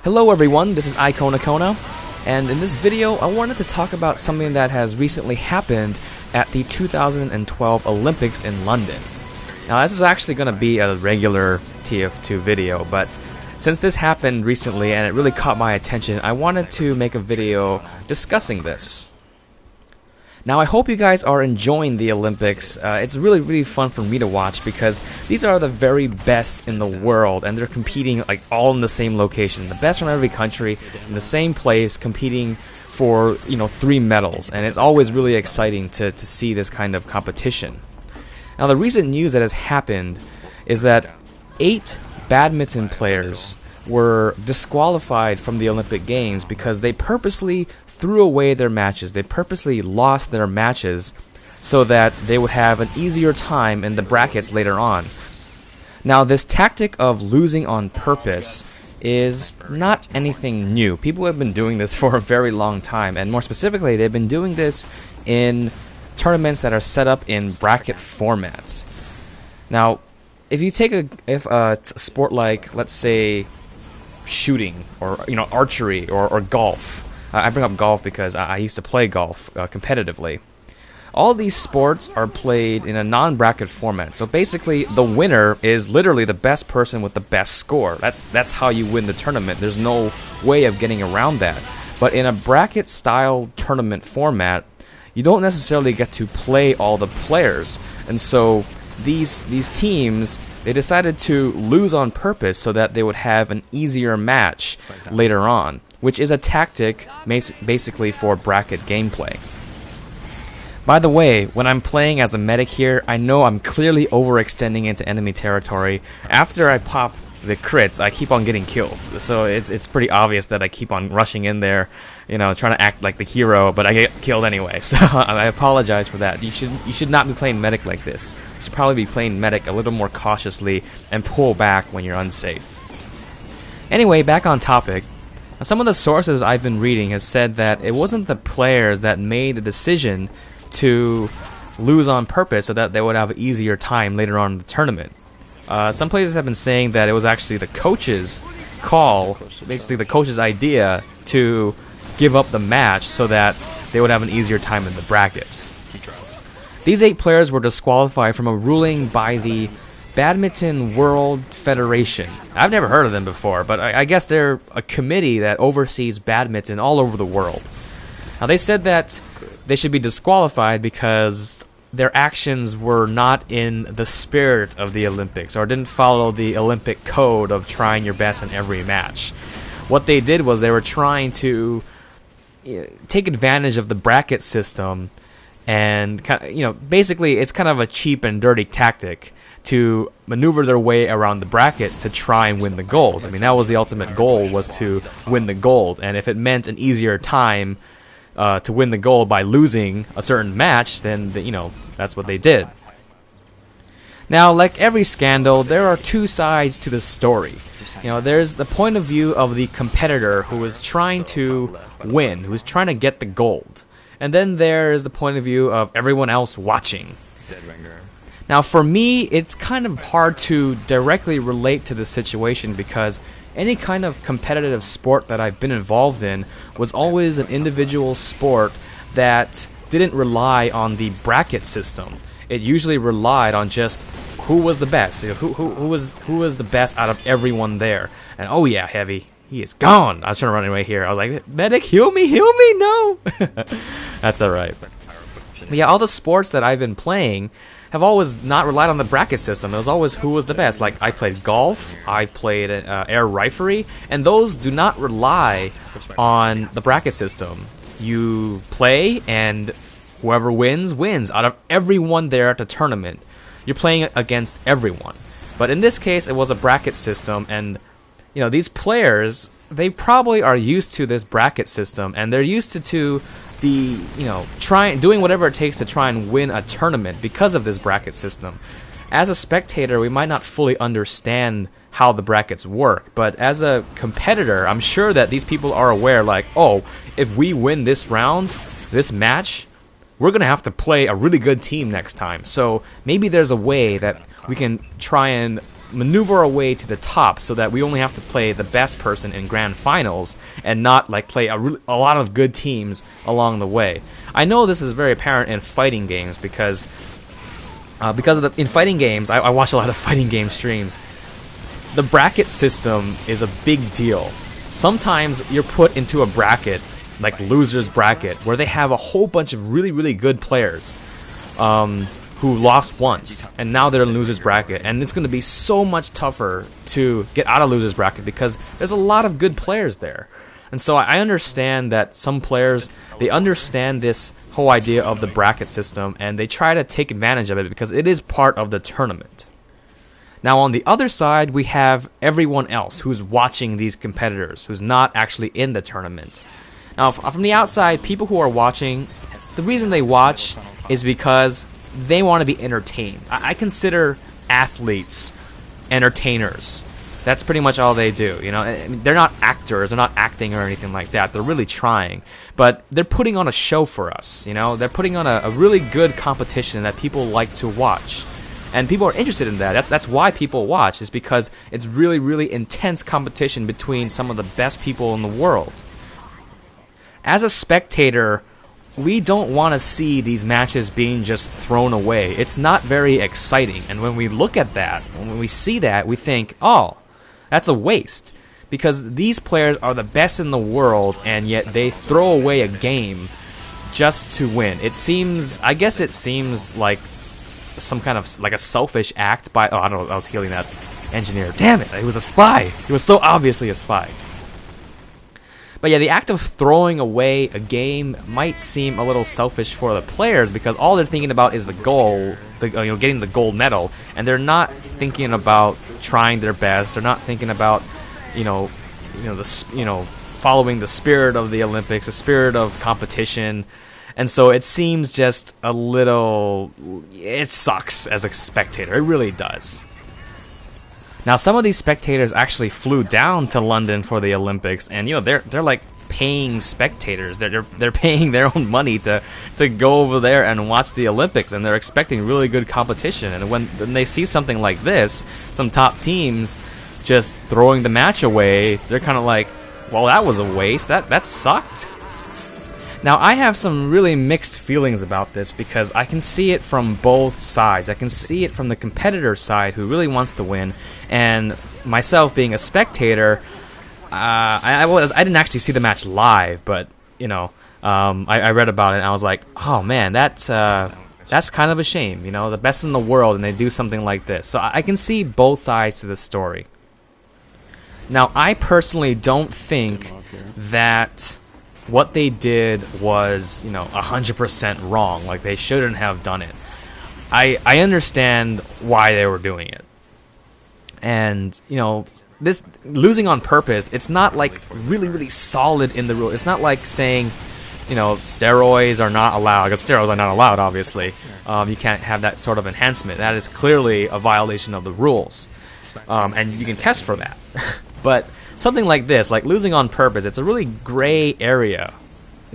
Hello everyone, this is iKonakona, and in this video I wanted to talk about something that has recently happened at the 2012 Olympics in London. Now this is actually going to be a regular TF2 video, but since this happened recently and it really caught my attention, I wanted to make a video discussing this. Now I hope you guys are enjoying the Olympics. It's really fun for me to watch because these are the very best in the world and they're competing like all in the same location. The best from every country in the same place competing for 3 medals, and it's always really exciting to see this kind of competition. Now the recent news that has happened is that 8 badminton players were disqualified from the Olympic Games because they purposely threw away their matches. They purposely lost their matches so that they would have an easier time in the brackets later on. Now this tactic of losing on purpose is not anything new. People have been doing this for a very long time, and more specifically they've been doing this in tournaments that are set up in bracket formats. Now if you take a sport like, let's say, shooting or archery or golf. I bring up golf because I used to play golf competitively. All these sports are played in a non-bracket format. So basically the winner is literally the best person with the best score. That's how you win the tournament. There's no way of getting around that. But in a bracket style tournament format, you don't necessarily get to play all the players. And so these teams, they decided to lose on purpose so that they would have an easier match later on, which is a tactic basically for bracket gameplay. By the way, when I'm playing as a medic here, I know I'm clearly overextending into enemy territory. After I pop the crits, I keep on getting killed. So it's pretty obvious that I keep on rushing in there, trying to act like the hero, but I get killed anyway. So I apologize for that. You should not be playing medic like this. You should probably be playing medic a little more cautiously and pull back when you're unsafe. Anyway, back on topic. Some of the sources I've been reading has said that it wasn't the players that made the decision to lose on purpose so that they would have an easier time later on in the tournament. Some places have been saying that it was actually the coach's call, basically the coach's idea to give up the match so that they would have an easier time in the brackets. These 8 players were disqualified from a ruling by the Badminton World Federation. I've never heard of them before, but I guess they're a committee that oversees badminton all over the world. Now they said that they should be disqualified because their actions were not in the spirit of the Olympics or didn't follow the Olympic code of trying your best in every match. What they did was they were trying to take advantage of the bracket system, and basically it's kind of a cheap and dirty tactic to maneuver their way around the brackets to try and win the gold. I mean, that was the ultimate goal, was to win the gold, and if it meant an easier time to win the gold by losing a certain match, then that's what they did. Now, like every scandal, there are 2 sides to the story. There's the point of view of the competitor who is trying to win, who's trying to get the gold. And then there's the point of view of everyone else watching. Now, for me, it's kind of hard to directly relate to this situation because any kind of competitive sport that I've been involved in was always an individual sport that didn't rely on the bracket system. It usually relied on just who was the best, who was the best out of everyone there. And oh yeah, Heavy, he is gone. I was trying to run away here. I was like, medic, heal me, no. That's alright. But yeah, all the sports that I've been playing have always not relied on the bracket system. It was always who was the best. Like, I played golf, I've played air riflery, and those do not rely on the bracket system. You play, and whoever wins, wins. Out of everyone there at the tournament, you're playing against everyone. But in this case, it was a bracket system, and these players, they probably are used to this bracket system, and they're used to the doing whatever it takes to try and win a tournament because of this bracket system. As a spectator, we might not fully understand how the brackets work, but as a competitor, I'm sure that these people are aware, like, oh, if we win this round, this match, we're gonna have to play a really good team next time. So maybe there's a way that we can try and maneuver our way to the top so that we only have to play the best person in grand finals and not like play a lot of good teams along the way. I know this is very apparent in fighting games because in fighting games, I watch a lot of fighting game streams. The bracket system is a big deal. Sometimes you're put into a bracket, like loser's bracket, where they have a whole bunch of really, really good players who lost once, and now they're in loser's bracket, and it's going to be so much tougher to get out of loser's bracket because there's a lot of good players there. And so I understand that some players, they understand this whole idea of the bracket system, and they try to take advantage of it because it is part of the tournament. Now on the other side, we have everyone else who's watching these competitors, who's not actually in the tournament. Now from the outside, people who are watching, the reason they watch is because they want to be entertained. I consider athletes entertainers. That's pretty much all they do. You know, I mean, they're not actors, they're not acting or anything like that. They're really trying, but they're putting on a show for us. You know, they're putting on a really good competition that people like to watch, and people are interested in that. That's why people watch, is because it's really, really intense competition between some of the best people in the world. As a spectator, we don't want to see these matches being just thrown away. It's not very exciting. And when we look at that, when we see that, we think, oh, that's a waste. Because these players are the best in the world, and yet they throw away a game just to win. I guess it seems like some kind of, like a selfish act by, oh, I don't know, I was healing that engineer. Damn it, it was a spy. He was so obviously a spy. But yeah, the act of throwing away a game might seem a little selfish for the players because all they're thinking about is the goal, getting the gold medal, and they're not thinking about trying their best. They're not thinking about, following the spirit of the Olympics, the spirit of competition, and so it seems just a little. It sucks as a spectator. It really does. Now, some of these spectators actually flew down to London for the Olympics, and they're like paying spectators. They're paying their own money to go over there and watch the Olympics, and they're expecting really good competition. And when they see something like this, some top teams just throwing the match away, they're kind of like, well, that was a waste. That sucked. Now, I have some really mixed feelings about this because I can see it from both sides. I can see it from the competitor side who really wants to win, and myself being a spectator, I didn't actually see the match live, but I read about it and I was like, oh man, that's kind of a shame. The best in the world, and they do something like this. So I can see both sides to this story. Now, I personally don't think that what they did was, 100% wrong. Like, they shouldn't have done it. I understand why they were doing it. And, this losing on purpose, it's not like really, really solid in the rule. It's not like saying, steroids are not allowed. Because steroids are not allowed, obviously. You can't have that sort of enhancement. That is clearly a violation of the rules. And you can test for that. But something like this, like losing on purpose, it's a really gray area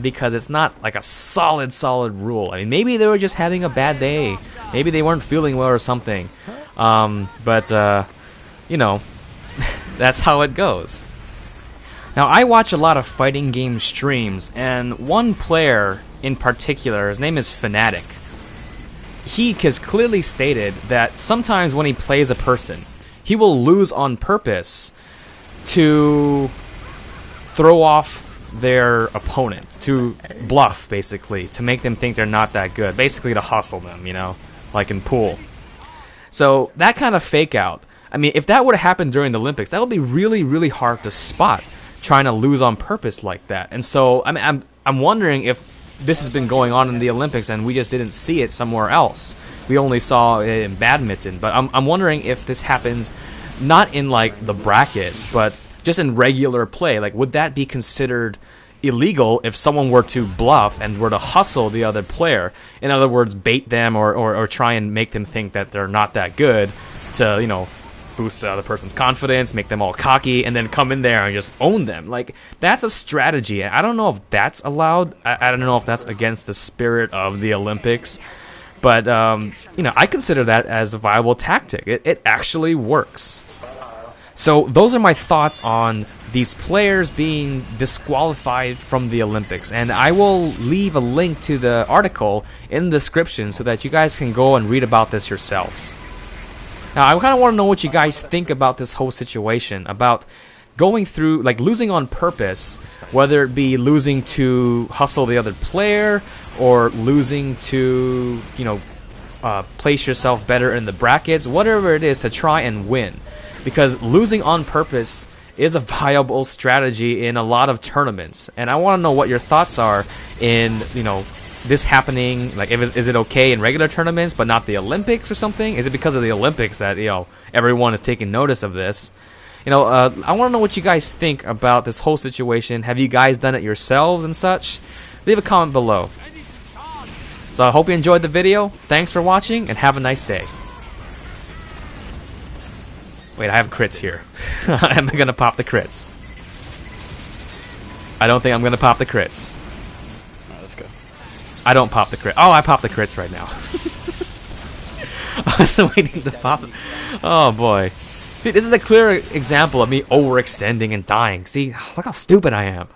because it's not like a solid rule. I mean, maybe they were just having a bad day. Maybe they weren't feeling well or something. But that's how it goes. Now, I watch a lot of fighting game streams, and one player in particular, his name is Fnatic. He has clearly stated that sometimes when he plays a person, he will lose on purpose to throw off their opponent, to bluff, basically, to make them think they're not that good, basically to hustle them, like in pool. So that kind of fake out, I mean, if that would have happened during the Olympics, that would be really, really hard to spot, trying to lose on purpose like that. And so, I mean, I'm wondering if this has been going on in the Olympics and we just didn't see it somewhere else. We only saw it in badminton, but I'm wondering if this happens not in like the brackets, but just in regular play. Like, would that be considered illegal if someone were to bluff and were to hustle the other player? In other words, bait them or try and make them think that they're not that good to, boost the other person's confidence, make them all cocky, and then come in there and just own them. Like, that's a strategy. I don't know if that's allowed. I don't know if that's against the spirit of the Olympics. But you know, I consider that as a viable tactic. It actually works. So those are my thoughts on these players being disqualified from the Olympics, and I will leave a link to the article in the description so that you guys can go and read about this yourselves. Now, I kind of want to know what you guys think about this whole situation, about going through, like, losing on purpose, whether it be losing to hustle the other player or losing to, you know, place yourself better in the brackets, whatever it is to try and win. Because losing on purpose is a viable strategy in a lot of tournaments, and I want to know what your thoughts are in, you know, this happening. Like, is it okay in regular tournaments but not the Olympics or something? Is it because of the Olympics that, you know, everyone is taking notice of this? You know, I want to know what you guys think about this whole situation. Have you guys done it yourselves and such? Leave a comment below. So I hope you enjoyed the video. Thanks for watching and have a nice day. Wait, I have crits here. Am I gonna pop the crits? I don't think I'm gonna pop the crits. Alright, let's go. I don't pop the crit. Oh, I pop the crits right now. I was waiting to pop it. Oh boy. See, this is a clear example of me overextending and dying. See, look how stupid I am.